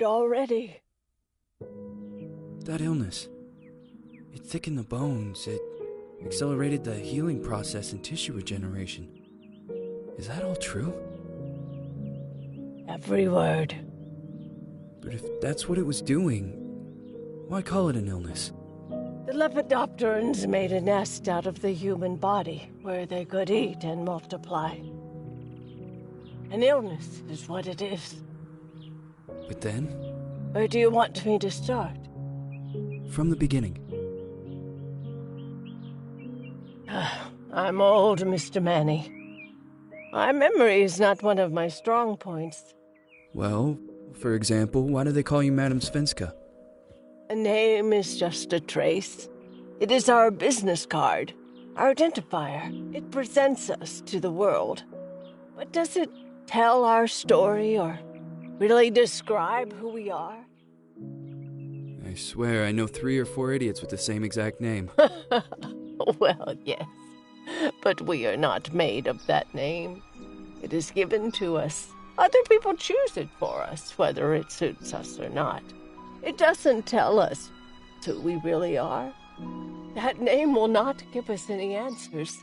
Already. That illness. It thickened the bones. It accelerated the healing process and tissue regeneration. Is that all true? Every word. But if that's what it was doing, why call it an illness? The Lepidopterans made a nest out of the human body where they could eat and multiply. An illness is what it is. But then? Where do you want me to start? From the beginning. I'm old, Mr. Manny. My memory is not one of my strong points. Well, for example, why do they call you Madame Svenska? A name is just a trace. It is our business card, our identifier. It presents us to the world. But does it tell our story or really describe who we are? I swear I know 3 or 4 idiots with the same exact name. Well, yes. But we are not made of that name. It is given to us. Other people choose it for us, whether it suits us or not. It doesn't tell us who we really are. That name will not give us any answers.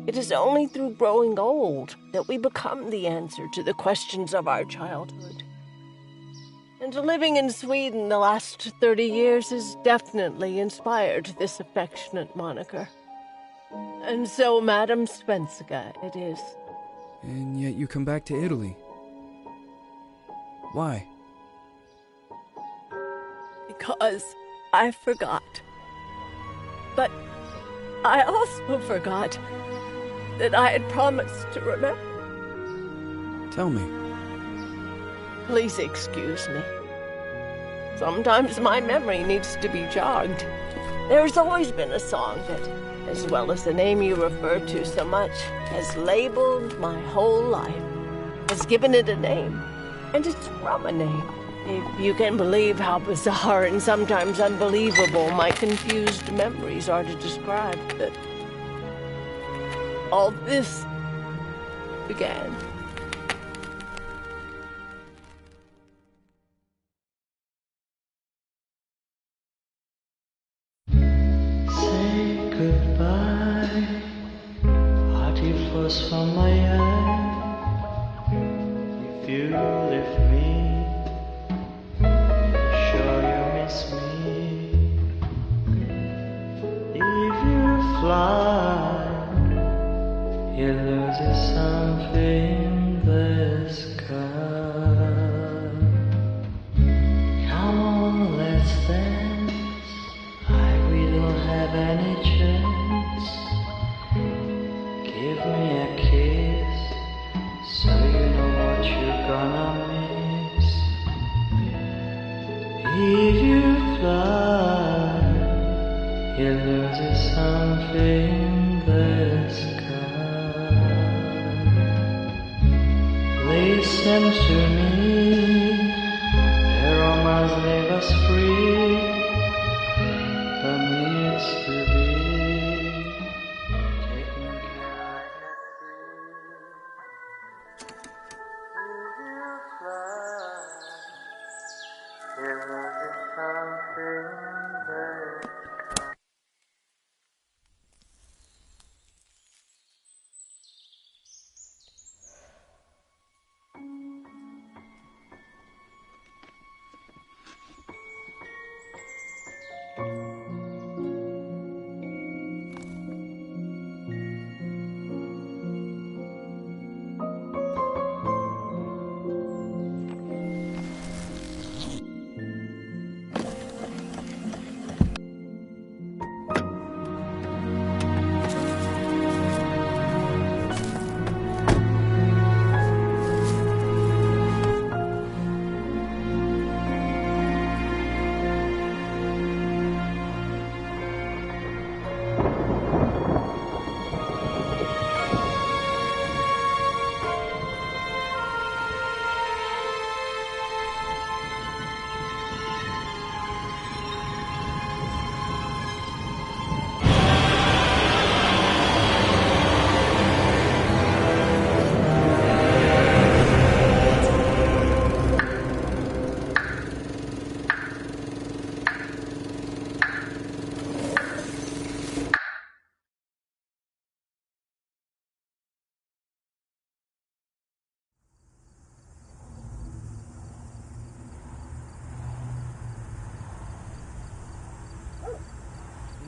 It is only through growing old that we become the answer to the questions of our childhood. And living in Sweden the last 30 years has definitely inspired this affectionate moniker. And so, Madame Svenska, it is. And yet you come back to Italy. Why? Because I forgot. But I also forgot that I had promised to remember. Tell me. Please excuse me. Sometimes my memory needs to be jogged. There's always been a song that, as well as the name you refer to so much, has labeled my whole life, has given it a name, and it's from a name. If you can believe how bizarre and sometimes unbelievable my confused memories are to describe that all this began. Say goodbye, party flows from my eye. If you leave me, sure you miss me. If you fly, you lose something in the sky. Come on, let's dance. We don't have any chance. Give me a kiss, so you know what you're gonna miss. If you fly, you lose something in the sky. Listen to me, the romance leave us free. There needs to be taking care of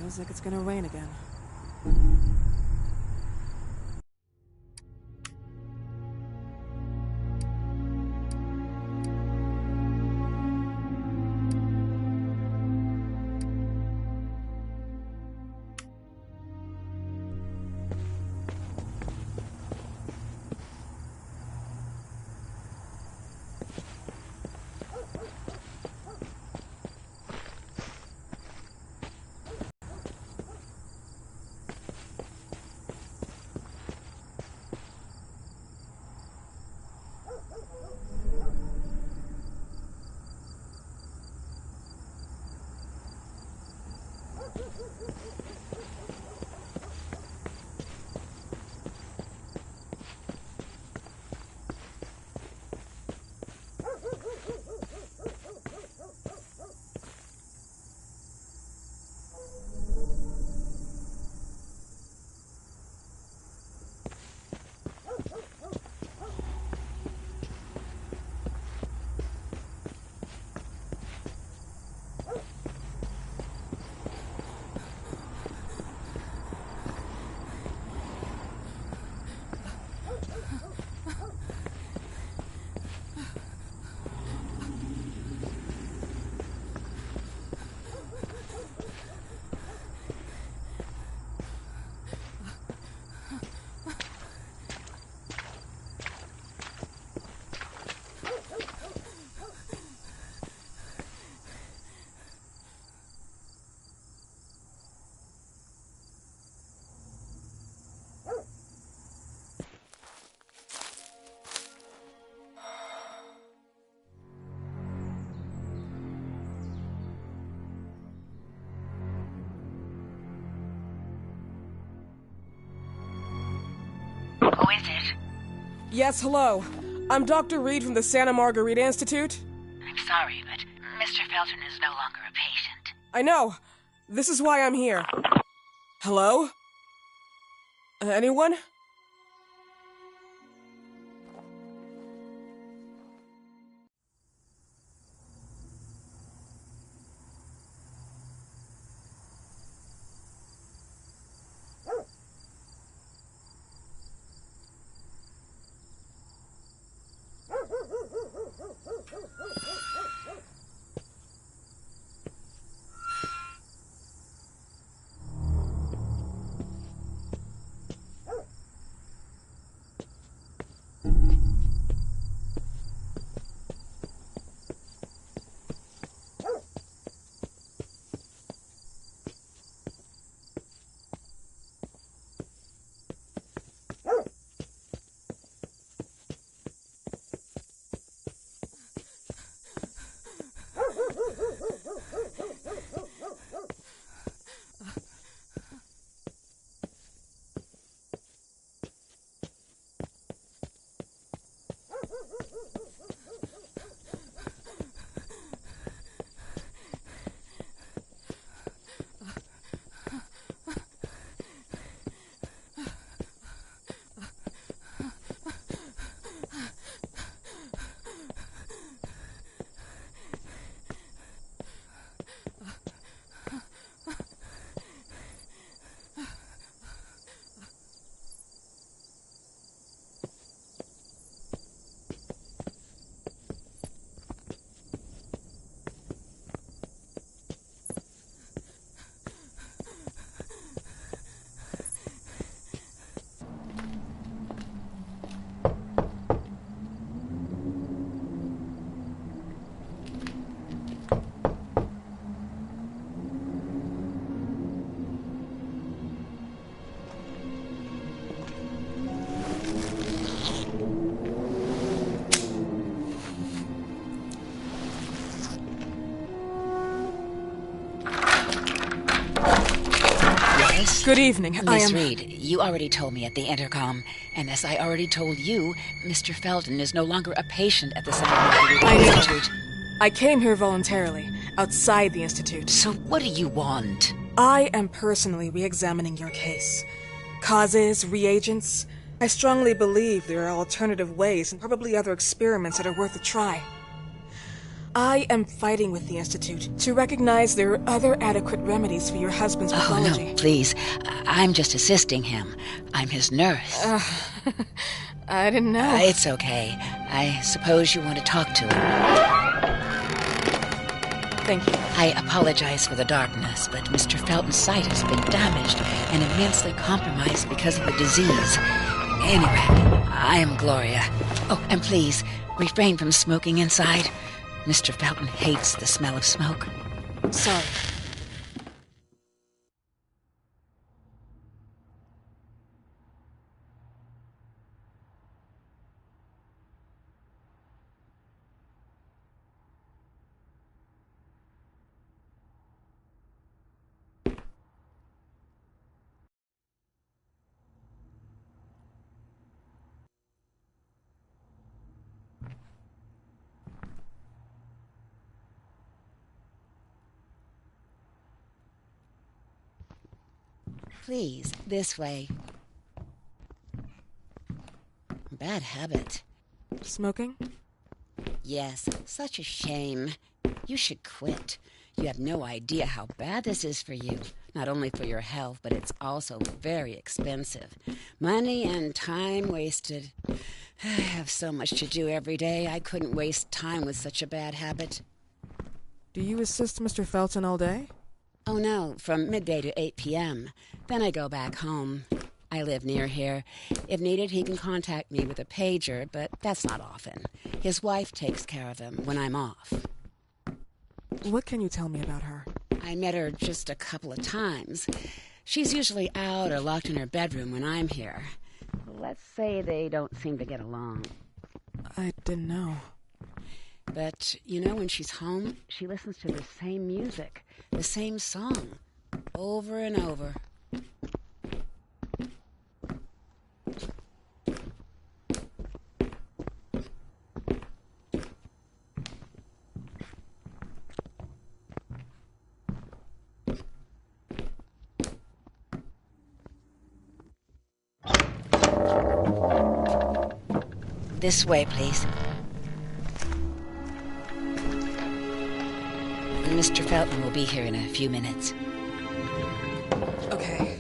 Feels like it's gonna rain again. Who is it? Yes, hello. I'm Dr. Reed from the Santa Margarita Institute. I'm sorry, but Mr. Felton is no longer a patient. I know. This is why I'm here. Hello? Anyone? Good evening. Miss Reed, you already told me at the intercom, and as I already told you, Mr. Felton is no longer a patient at the Santa Margarita Institute. I came here voluntarily, outside the Institute. So what do you want? I am personally re-examining your case. Causes, reagents. I strongly believe there are alternative ways and probably other experiments that are worth a try. I am fighting with the Institute to recognize there are other adequate remedies for your husband's pathology. No, please. I'm just assisting him. I'm his nurse. I didn't know. It's okay. I suppose you want to talk to him. Thank you. I apologize for the darkness, but Mr. Felton's sight has been damaged and immensely compromised because of the disease. Anyway, I am Gloria. Oh, and please, refrain from smoking inside. Mr. Felton hates the smell of smoke. Sorry. Please, this way. Bad habit. Smoking? Yes, such a shame. You should quit. You have no idea how bad this is for you. Not only for your health, but it's also very expensive. Money and time wasted. I have so much to do every day. I couldn't waste time with such a bad habit. Do you assist Mr. Felton all day? Oh no, from midday to 8 p.m. Then I go back home. I live near here. If needed, he can contact me with a pager, but that's not often. His wife takes care of him when I'm off. What can you tell me about her? I met her just a couple of times. She's usually out or locked in her bedroom when I'm here. Let's say they don't seem to get along. I didn't know. But, you know, when she's home, she listens to the same music, the same song, over and over. This way, please. Mr. Felton will be here in a few minutes. Okay.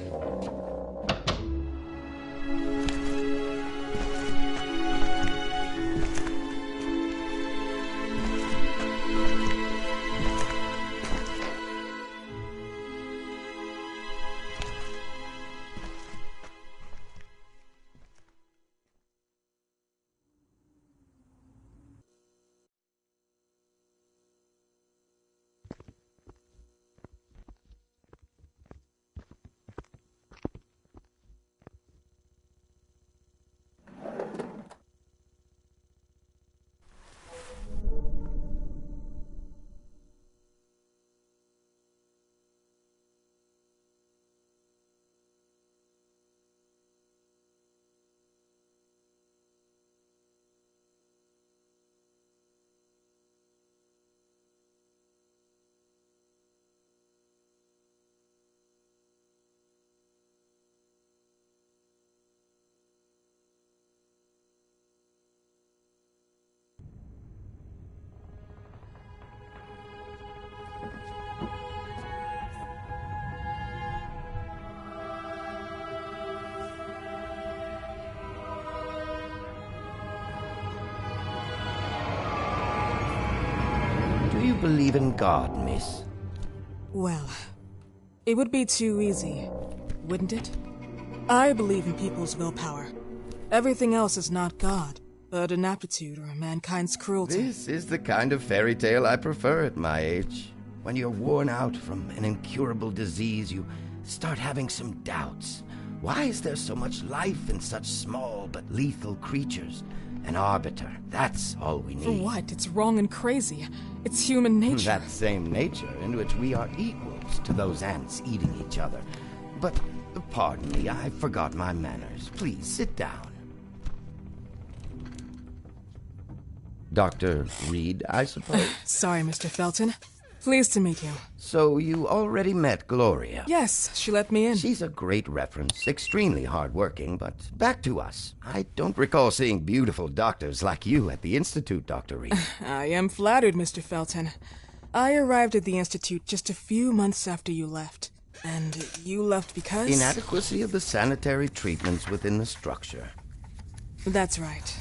Do you believe in God, miss? Well, it would be too easy, wouldn't it? I believe in people's willpower. Everything else is not God, but an aptitude or mankind's cruelty. This is the kind of fairy tale I prefer at my age. When you're worn out from an incurable disease, you start having some doubts. Why is there so much life in such small but lethal creatures? An arbiter, that's all we need. For what? It's wrong and crazy. It's human nature. That same nature in which we are equals to those ants eating each other. But, pardon me, I forgot my manners. Please, sit down. Dr. Reed, I suppose? Sorry, Mr. Felton. Pleased to meet you. So you already met Gloria? Yes, she let me in. She's a great reference, extremely hardworking, but back to us. I don't recall seeing beautiful doctors like you at the Institute, Dr. Reed. I am flattered, Mr. Felton. I arrived at the Institute just a few months after you left. And you left because? Inadequacy of the sanitary treatments within the structure. That's right.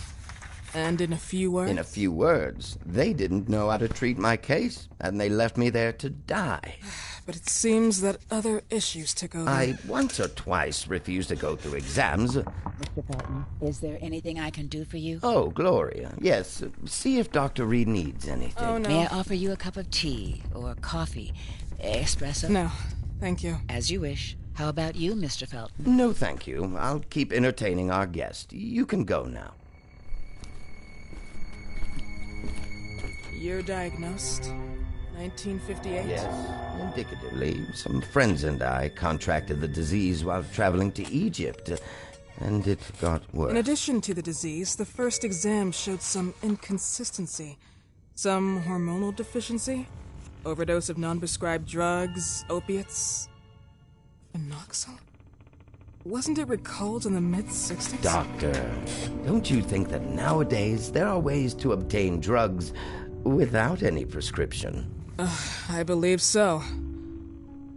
And in a few words? In a few words, they didn't know how to treat my case, and they left me there to die. But it seems that other issues took over. I once or twice refused to go through exams. Mr. Felton, is there anything I can do for you? Oh, Gloria, yes. See if Dr. Reed needs anything. Oh, no. May I offer you a cup of tea or coffee? Espresso? No, thank you. As you wish. How about you, Mr. Felton? No, thank you. I'll keep entertaining our guest. You can go now. You're diagnosed? 1958? Yes, indicatively. Some friends and I contracted the disease while traveling to Egypt, and it got worse. In addition to the disease, the first exam showed some inconsistency. Some hormonal deficiency? Overdose of non-prescribed drugs, opiates? Phenoxyl? Wasn't it recalled in the mid-60s? Doctor, don't you think that nowadays there are ways to obtain drugs without any prescription? I believe so.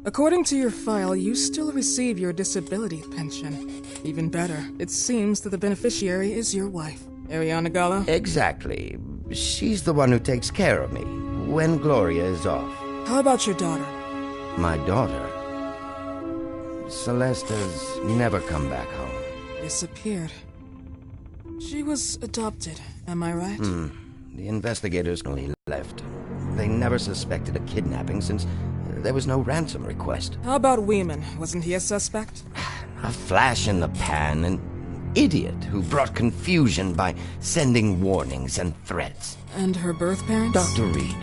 According to your file, you still receive your disability pension. Even better, it seems that the beneficiary is your wife, Ariana Gallo. Exactly. She's the one who takes care of me when Gloria is off. How about your daughter? My daughter, Celeste, has never come back home. Disappeared. She was adopted, am I right? The investigators only left. They never suspected a kidnapping since there was no ransom request. How about Weeman? Wasn't he a suspect? A flash in the pan, an idiot who brought confusion by sending warnings and threats. And her birth parents? Dr. Reed,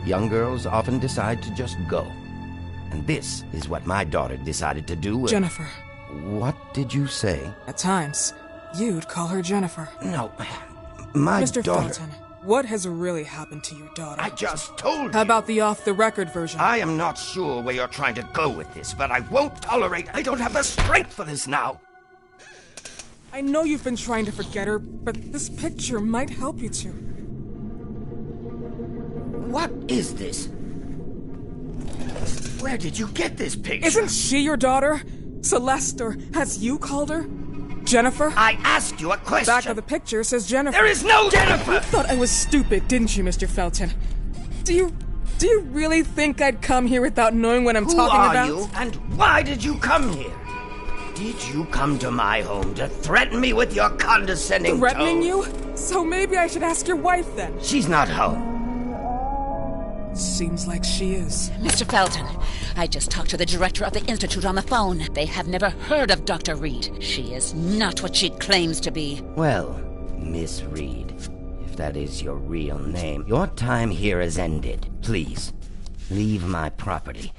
young girls often decide to just go. And this is what my daughter decided to do. Jennifer. What did you say? At times, you'd call her Jennifer. No, my Mr. daughter... Felton, what has really happened to your daughter? I just told you. How about the off-the-record version? I am not sure where you're trying to go with this, but I won't tolerate... I don't have the strength for this now. I know you've been trying to forget her, but this picture might help you to. What is this? Where did you get this picture? Isn't she your daughter? Celeste, or as you called her? Jennifer? I asked you a question. Back of the picture says Jennifer. There is no Jennifer! You thought I was stupid, didn't you, Mr. Felton? Do you really think I'd come here without knowing what I'm talking about? Who are you, and why did you come here? Did you come to my home to threaten me with your condescending Threatening tone? you? So maybe I should ask your wife then. She's not home. Seems like she is. Mr. Felton, I just talked to the director of the Institute on the phone. They have never heard of Dr. Reed. She is not what she claims to be. Well, Miss Reed, if that is your real name, your time here has ended. Please, leave my property.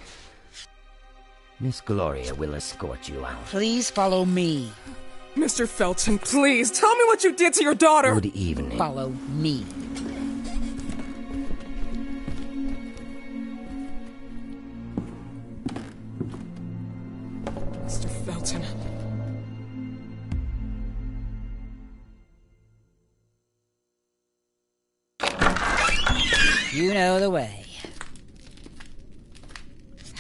Miss Gloria will escort you out. Please follow me. Mr. Felton, please, tell me what you did to your daughter! Good evening. Follow me. Mr. Felton. You know the way.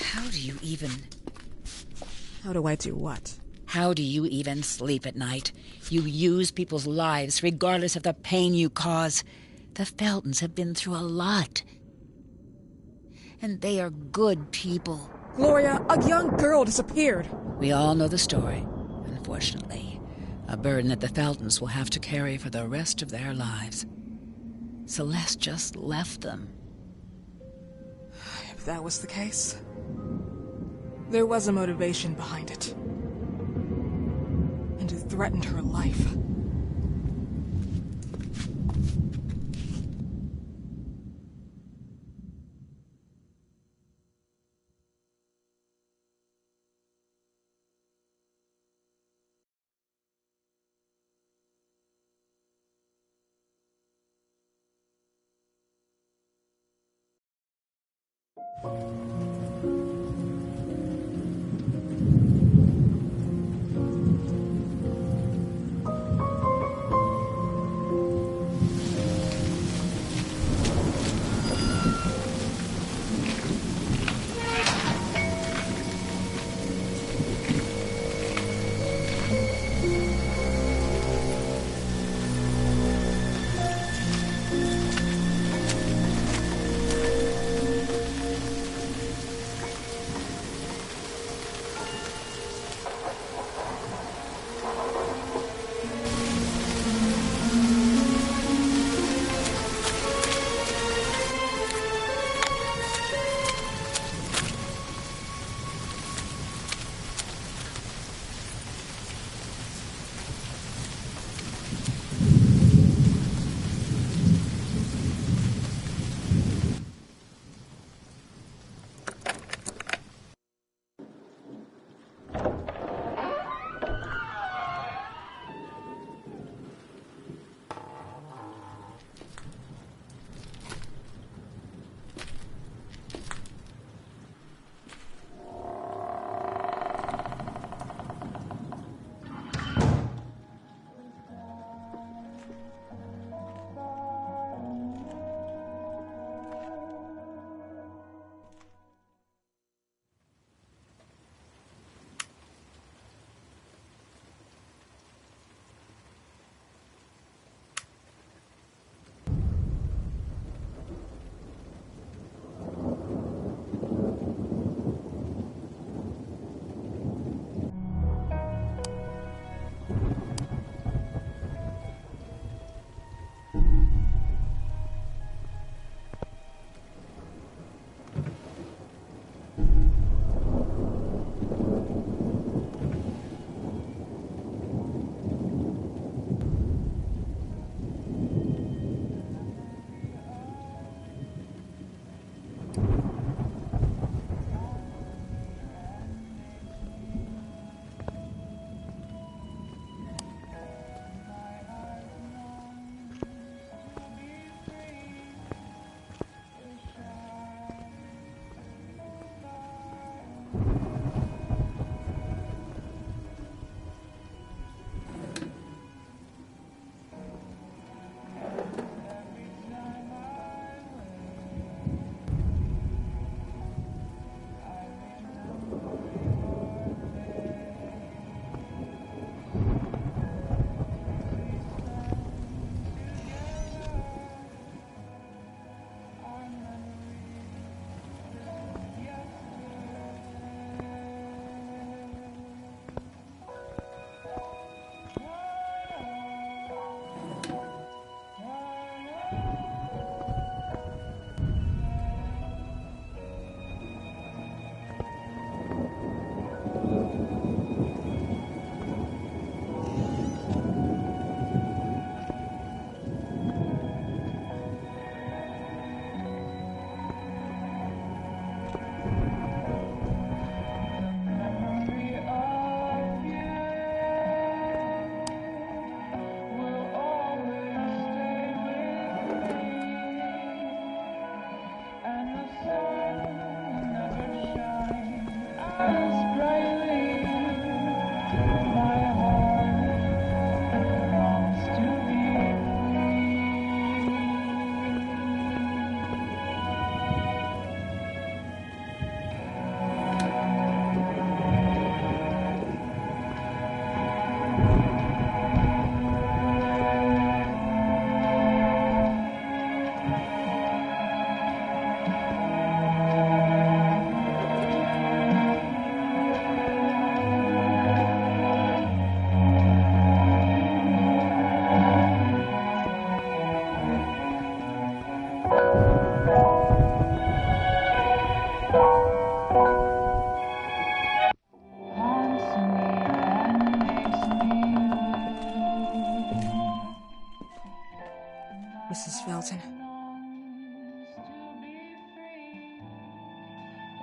How do you even... How do I do what? How do you even sleep at night? You use people's lives regardless of the pain you cause. The Feltons have been through a lot. And they are good people. Gloria, a young girl disappeared. We all know the story, unfortunately. A burden that the Feltons will have to carry for the rest of their lives. Celeste just left them. If that was the case, there was a motivation behind it. And it threatened her life.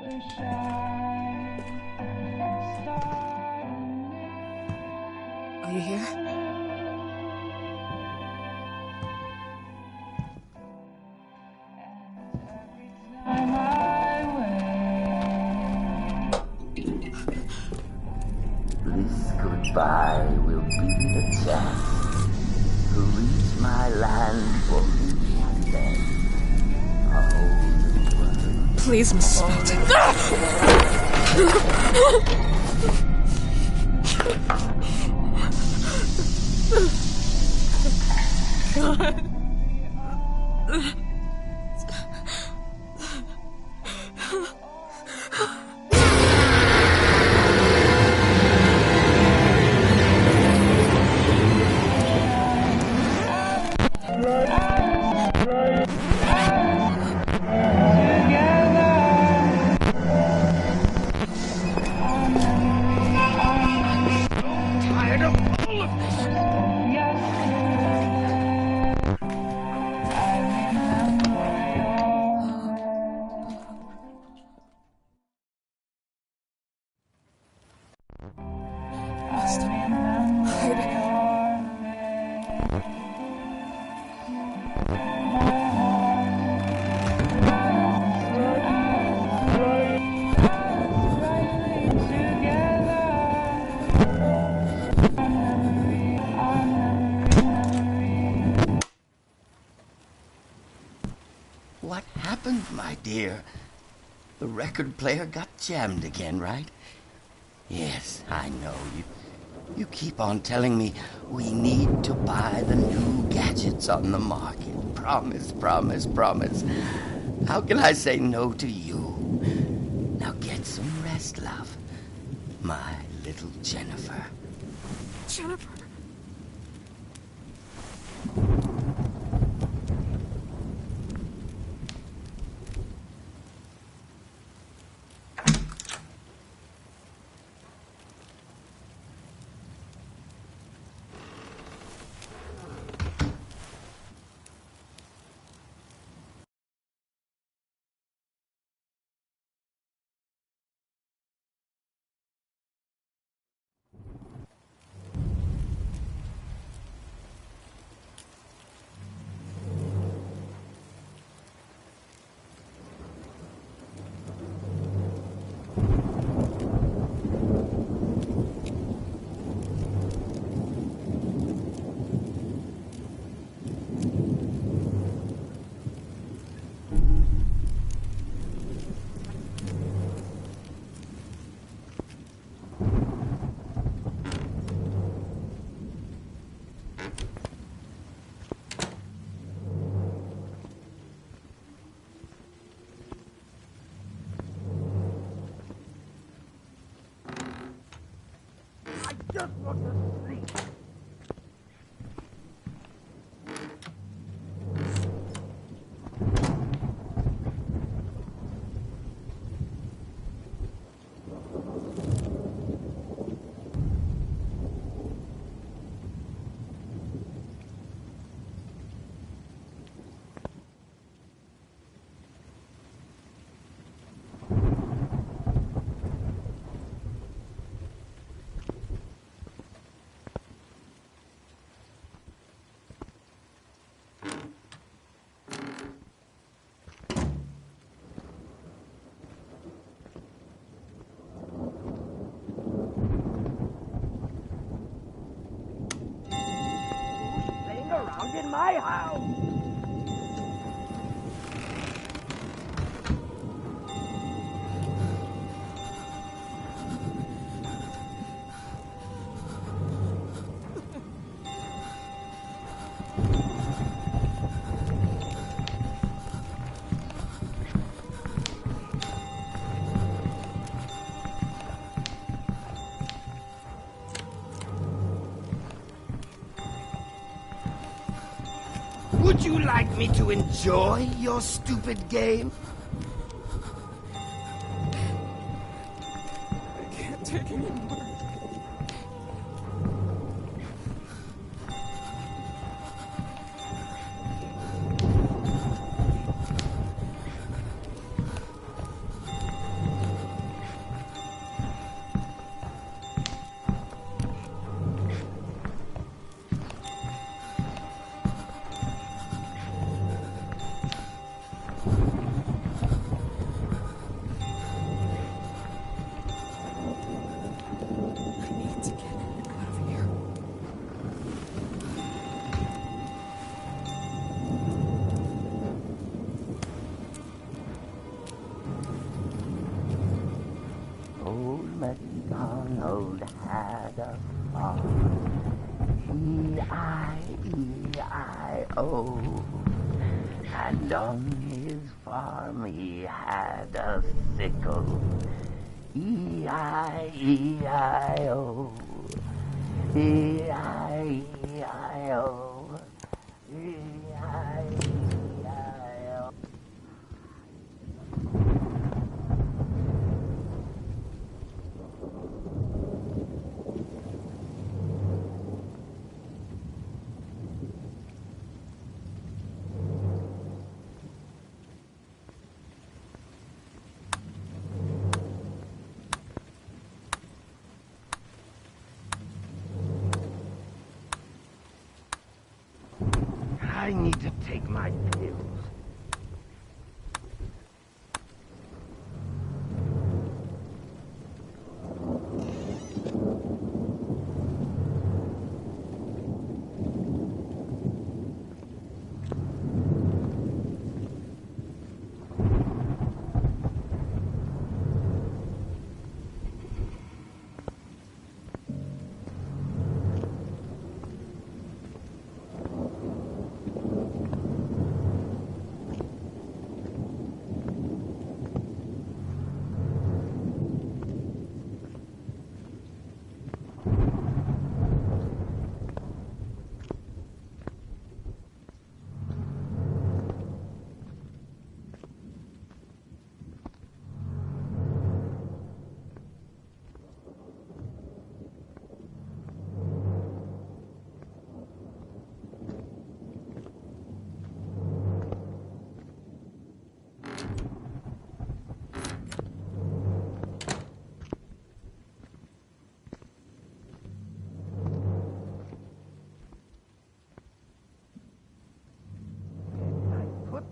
Are you here? This goodbye will be a chance to reach my land for me and then a whole new world. Please, Mrs. Felton. God. What happened, my dear? The record player got jammed again, right? Yes, I know. You keep on telling me we need to buy the new gadgets on the market. Promise, promise, promise. How can I say no to you? Now get some rest, love. My little Jennifer. Jennifer. In my house. Would you like me to enjoy your stupid game? I can't take anymore. old hat of farm. E-I-E-I-O. And on his farm he had a sickle. E-I-E-I-O. E-I-E-I-O. E-I-E-I-O. I need to take my pills.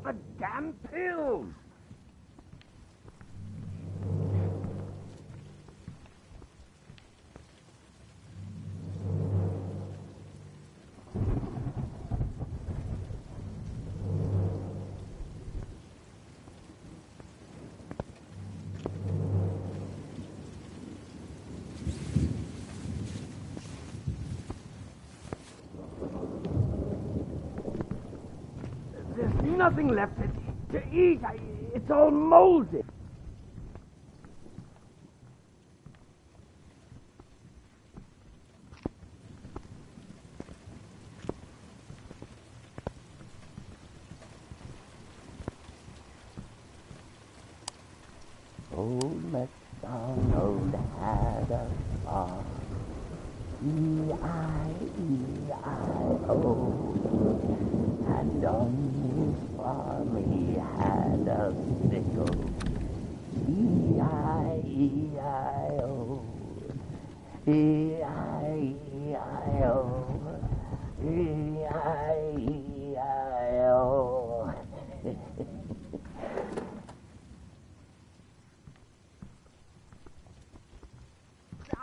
The damn pills! There's nothing left to eat. It's all molded. Old MacDonald had a farm. E-I-E-I-O. And on his farm he had a sickle. E-I-E-I-O. E-I-E-I-O. E-I-E-I-O.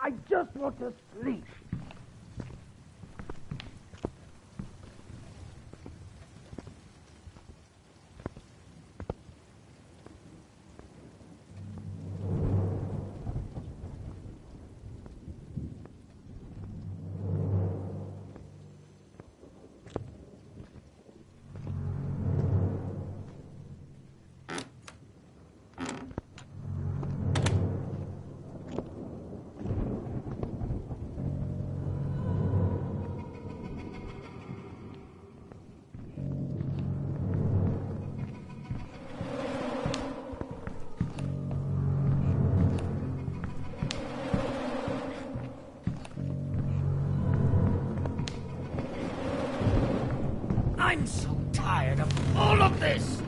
I just want to sleep. I'm so tired of all of this!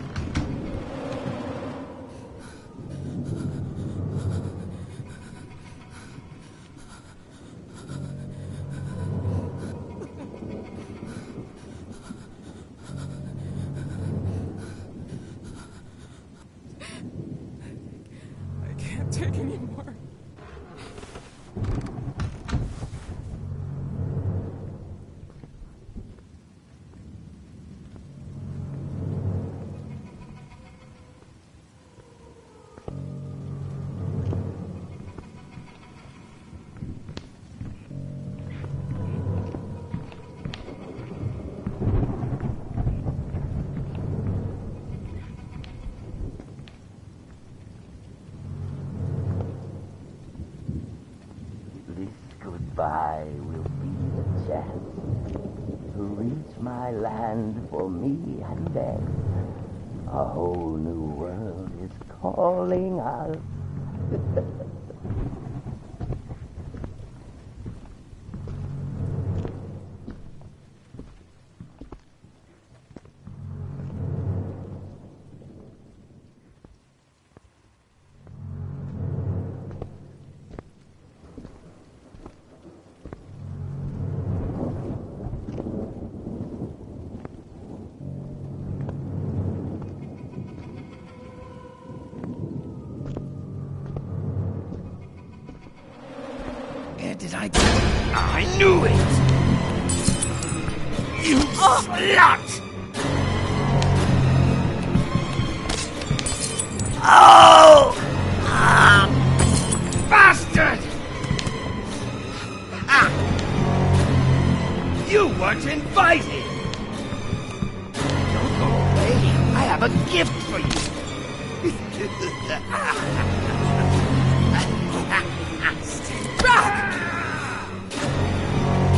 I can't take anymore. goodbye will be the chance to reach my land for me and them. A whole new world is calling us. Where did I go? I knew it! You slut! Oh! Ah! Bastard! Ah! You weren't invited! Don't go away. I have a gift for you.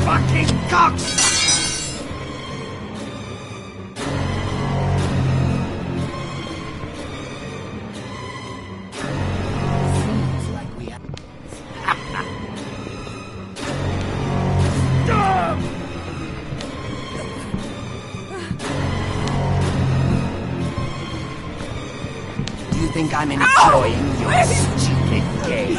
Fucking cocksucker! Seems like we have... Stop! Do you think I'm enjoying your stupid game?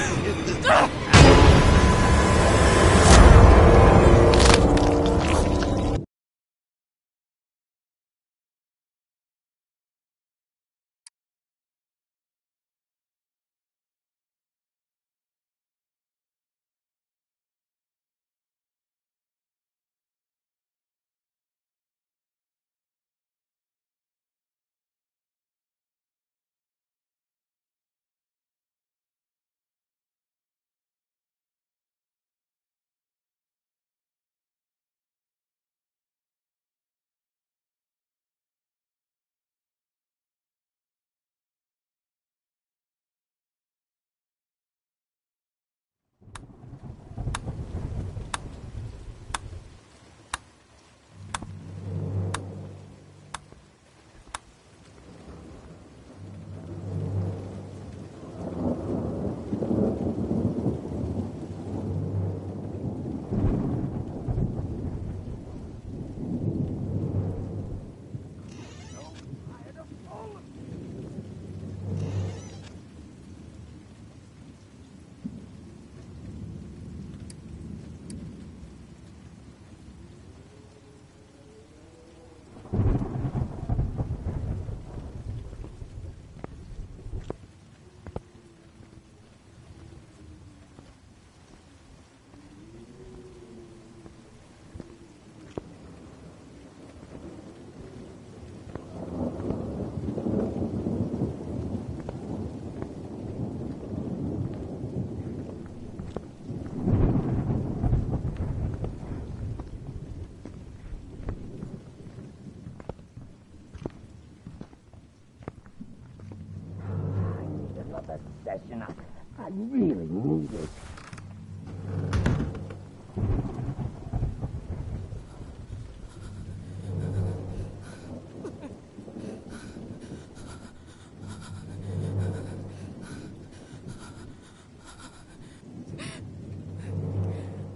Session. I really need it.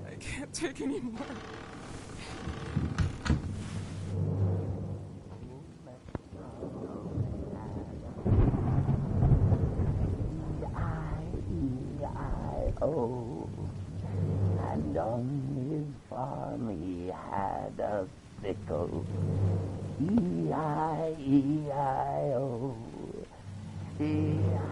I can't take any more. E-I-E-I-O. And on his farm he had a sickle. E-I-E-I-O. E-I-E-I-O.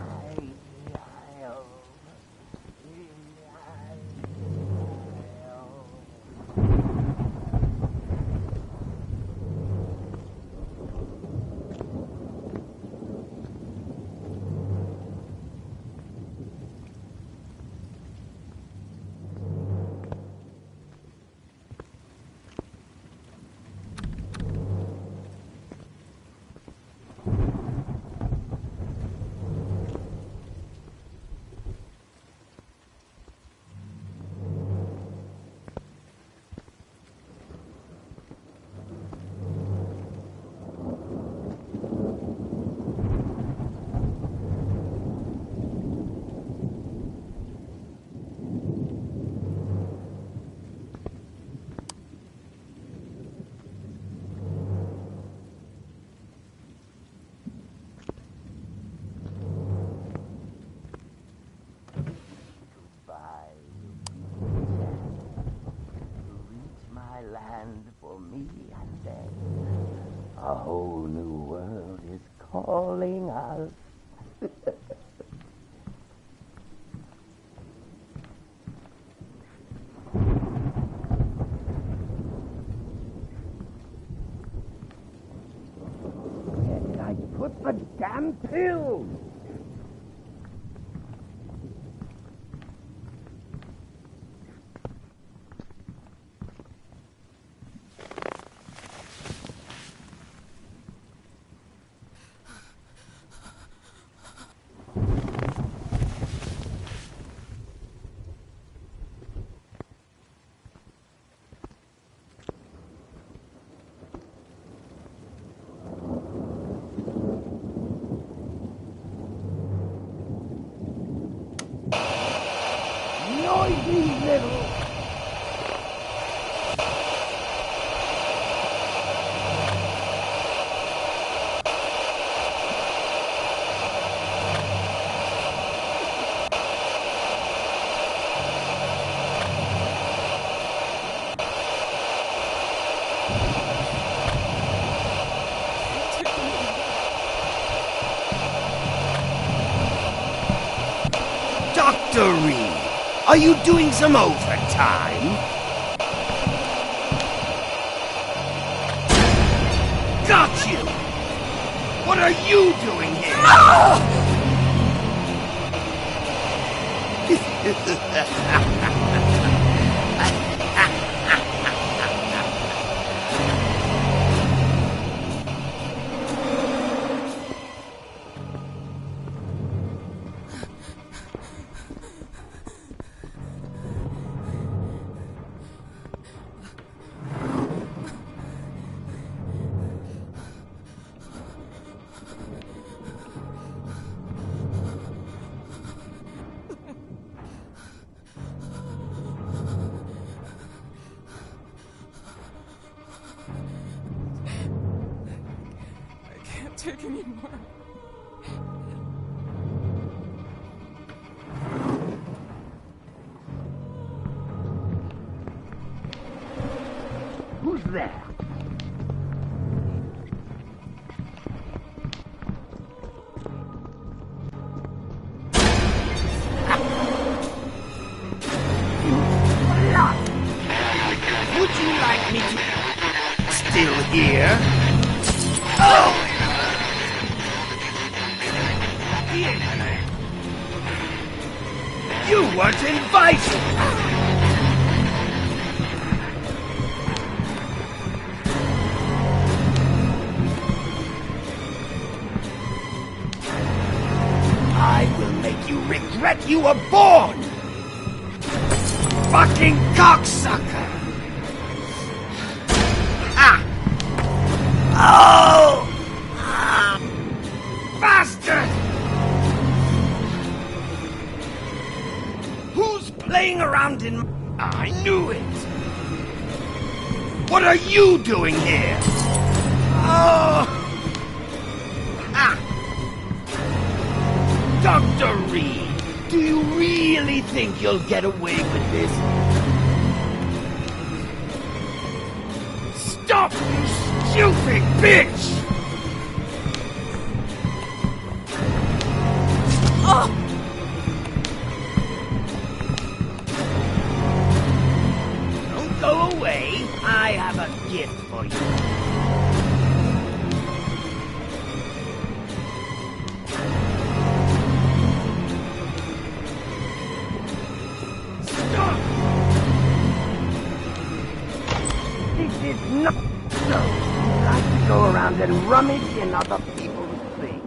fooling us. Where did I put the damn pills? Noisy little... Dr. Reed, are you doing some overtime? Got you! What are you doing here? I can't take anymore. Who's there? Would you like me to... Still here? Oh! Here. You weren't invited! I will make you regret you were born! Fucking cocksucker! Ah! Oh! Ah! Bastard! Who's playing around in... I knew it! What are you doing here? Oh! Ah! Dr. Reed, do you really think you'll get away with this? Stop, you stupid bitch! Oh! Don't go away. I have a gift for you. This is not so. You like to go around and rummage in other people's things.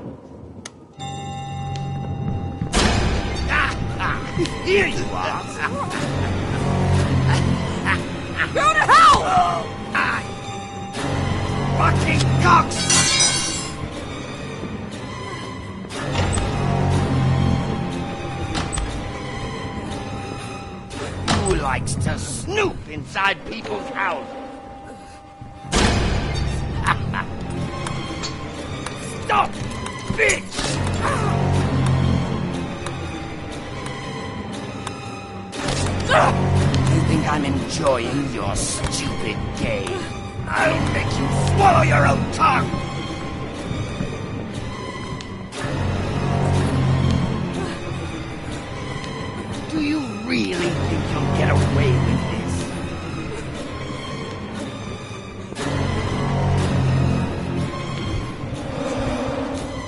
Here you are. Go to hell! Fucking cocks! Who likes to snoop inside people's houses? Stop, bitch! You think I'm enjoying your stupid game? I'll make you swallow your own tongue! really think you'll get away with this?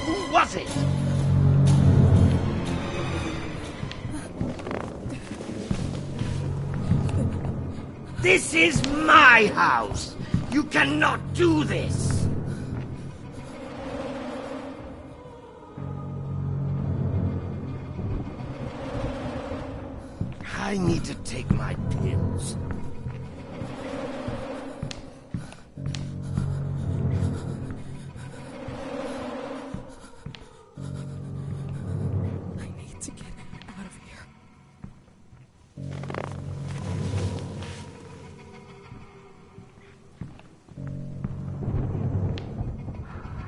Who was it? This is my house! You cannot do this! I need to take my pills. I need to get out of here.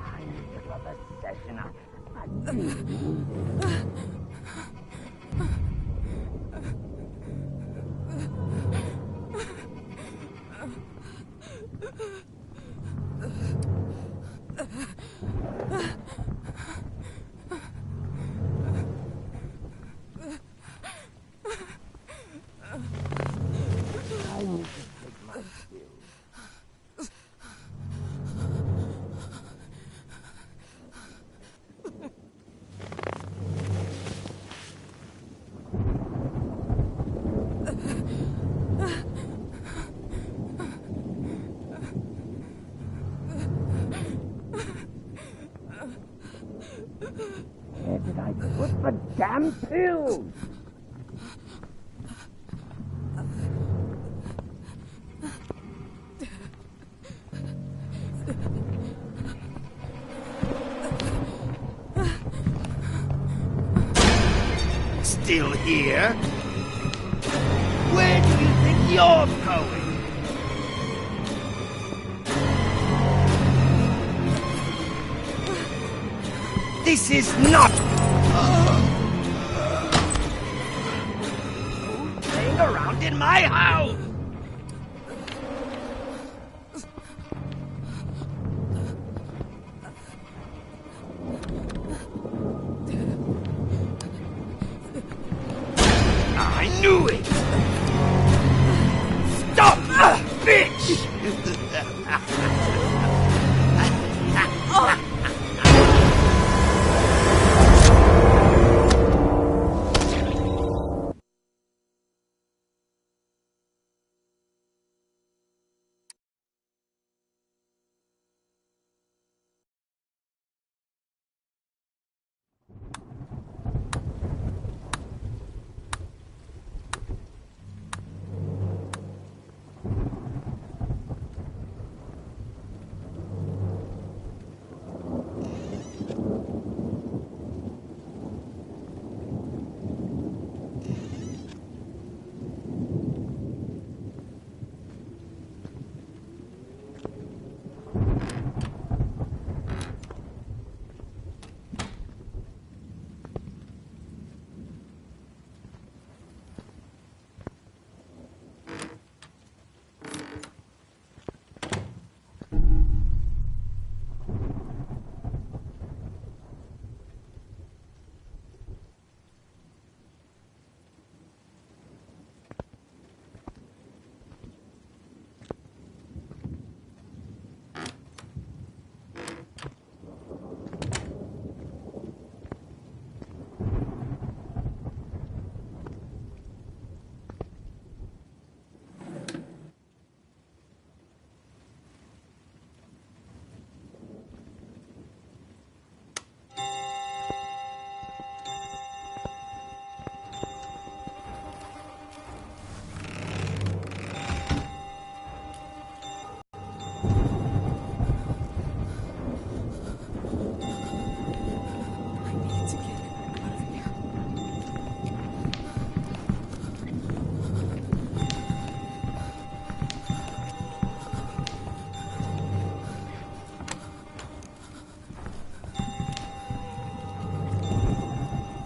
I need another session. I need to take my pills. Where did I put the damn pills? Still here? Where do you think you're going? This is not... Who's playing around in my house? I knew it! Stop, bitch!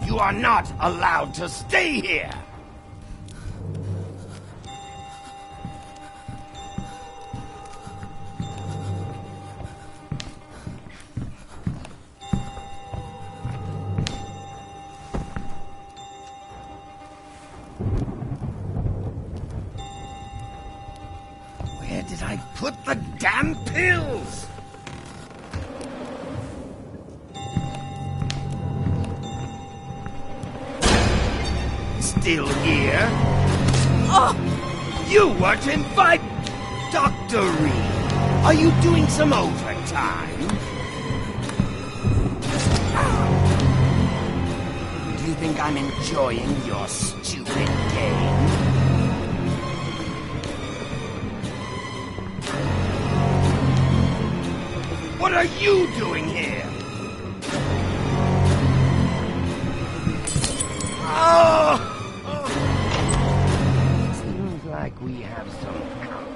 You are not allowed to stay here! damn pills! Still here? You weren't invited! Dr. Reed, are you doing some overtime? Do you think I'm enjoying your stupid game? What are you doing here? Seems like we have some company.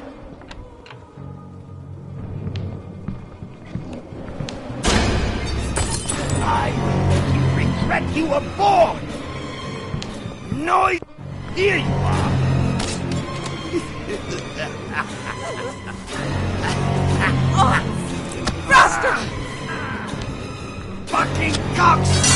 I will make you regret you were born! No, here you are! Bastard! Fucking cocksucker!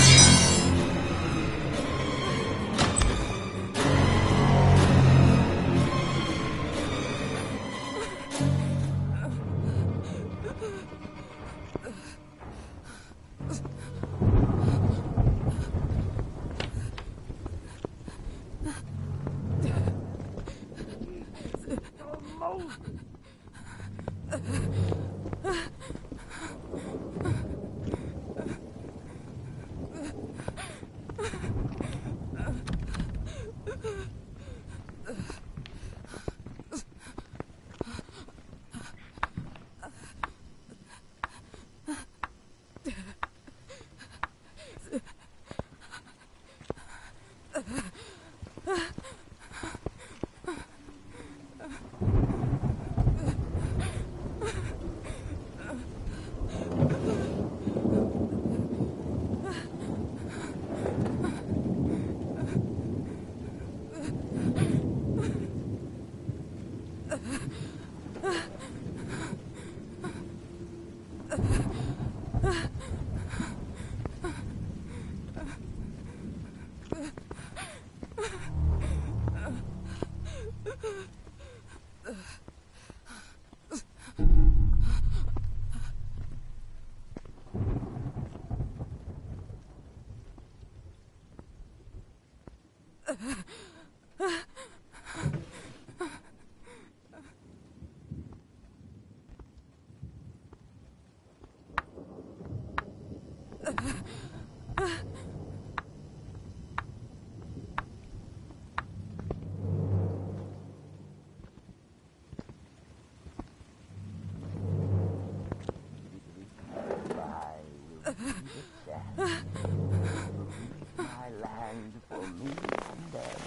My land for me and them.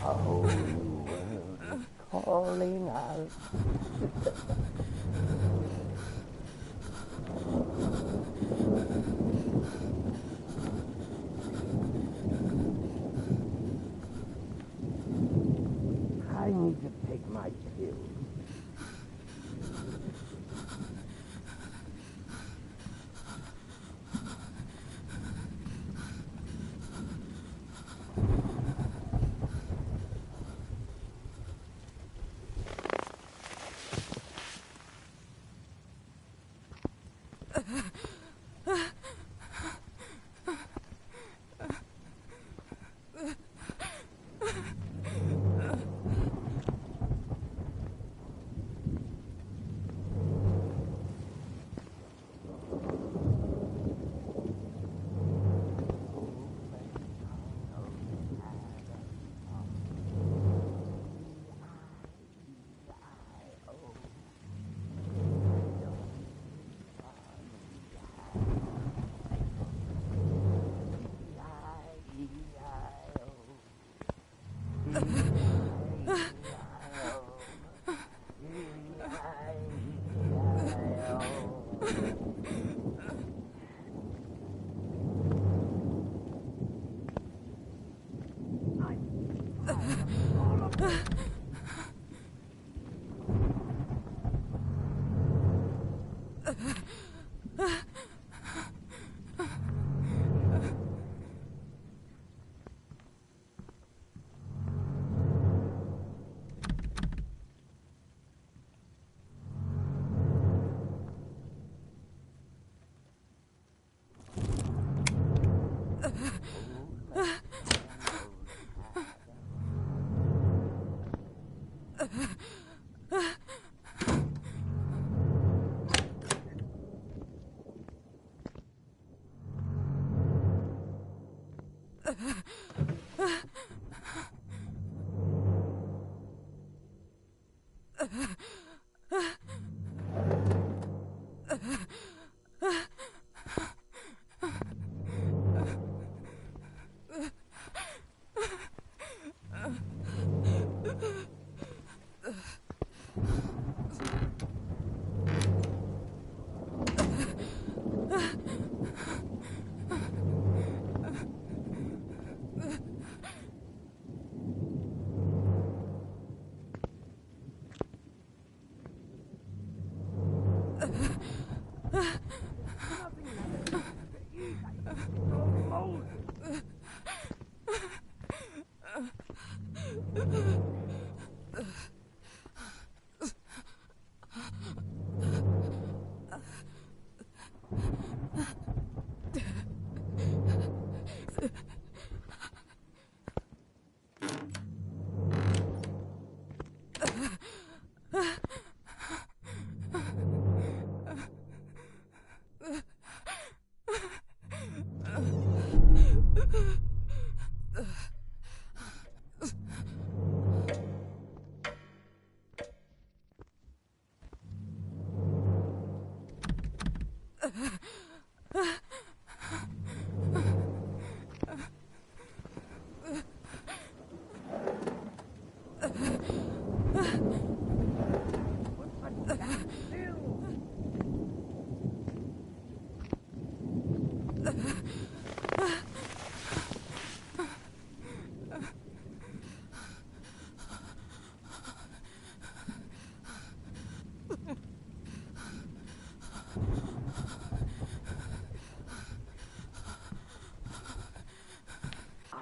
A whole new world is calling out. I need to take my pills.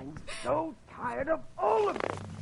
I'm so tired of all of it.